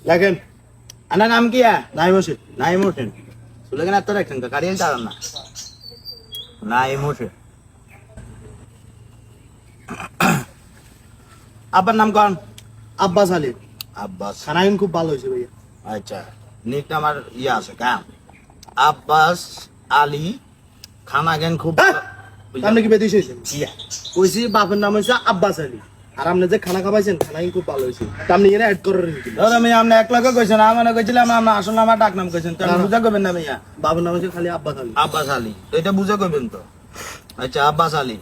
দেখেন আপনার নাম কি নাইম হোসেন। নাইম হোসেন সুলেখান এত রাখছেন কারিয়ান চালান না নাইম হোসেন আপনার নাম কোন আব্বাস আলী। আব্বাস খানা কিন্তু খুব ভালো হয়েছে ভাইয়া। আচ্ছা নিক আমার ইয়ে আছে কেন আব্বাস আলী খানা জ্ঞান খুব হ্যাঁ? আপনি কি বেদিস হয়েছেন? ইয়া কইছি বাপের নাম হয়েছে আব্বাস আলী। আর আপনি যে খানা খাবাইছেন খানা কিন্তু খুব ভালো হয়েছে। তা আপনি এরা অ্যাড করেন কিন্তু। ধর আমি আপনি এক লগে কইছেন আমি কইছিলাম আমরা আসলে আমার ডাক নাম কইছেন তো না, না। বুঝা করবেন না ভাইয়া বাবার নাম হচ্ছে খালি আব্বাস আলী। আব্বাস আলী তো এটা বুঝা করবেন তো আচ্ছা আব্বাস আলী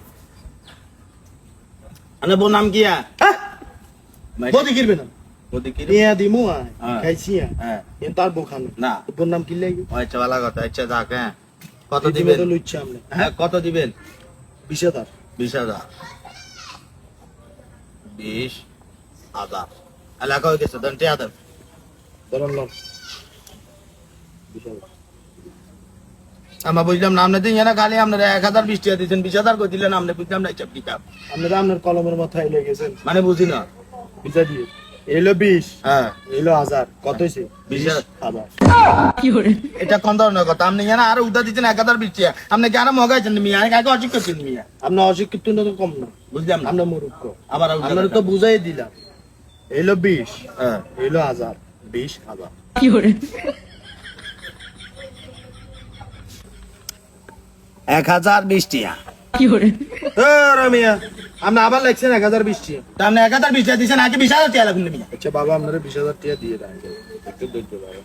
আনে বোন নাম কি হ্যাঁ? বদি কিরবে না। বদি কি ইয়া দিমু আয় হ্যাঁ। খাইছি আয়। হ্যাঁ এন তার বোখান না তোর নাম কি লাগবে? আচ্ছা ভালো কথা আচ্ছা যাক হ্যাঁ কত দিবেন তো লুচ্ছি আপনি। হ্যাঁ কত দিবেন 20,000 20,000 20,000 এলাকা হয়ে গেছে দেন টিয়া দেন ধরুন লন 20,000 আমরা বুঝলাম না আপনি দিন না খালি আপনারা 1,020 টাকা দিচ্ছেন 20,000 করে দিলেন আপনি বুঝলাম না চাপ কি কাপ আপনারা আপনার কলমের মাথায় লেগে গেছেন মানে বুঝি না বিচা দিয়ে এলো 20 হ্যাঁ এলো 1000 কত হইছে 20,000 20,000 এটা কোন ধরনের কথা আপনি জানা আরো উদা দিচ্ছেন 1,020 টাকা আপনি কি আরো মগাইছেন মিয়া আগে অজিক করছেন মিয়া আপনি অশিক্ষিত না তো কম না বুঝলাম না আমরা মূর্খ আবার আপনারা তো বুঝাই দিলাম এলো 20 হ্যাঁ এলো 1000 20,000 1,020 টাকা রামিয়া আপনি আবার লেখছেন 1020 টাকা তা আপনি 1,020 টাকা দিচ্ছেন আগে 20,000 টাকা লাগবে মিয়া আচ্ছা বাবা আপনারা 20,000 টাকা দিয়ে দেন একটু ধৈর্য ধরো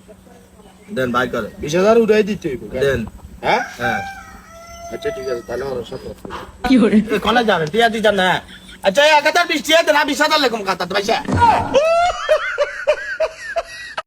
দেন ভাই করে 20,000 উড়াই দিতে হইব দেন হ্যাঁ হ্যাঁ আচ্ছা ঠিক আছে তাহলে আমার সাথে কলে যাবেন টিয়া দিচ্ছেন না আচ্ছা 1,020 টাকা দেন 20,000 লেখম কথা তো ভাইসা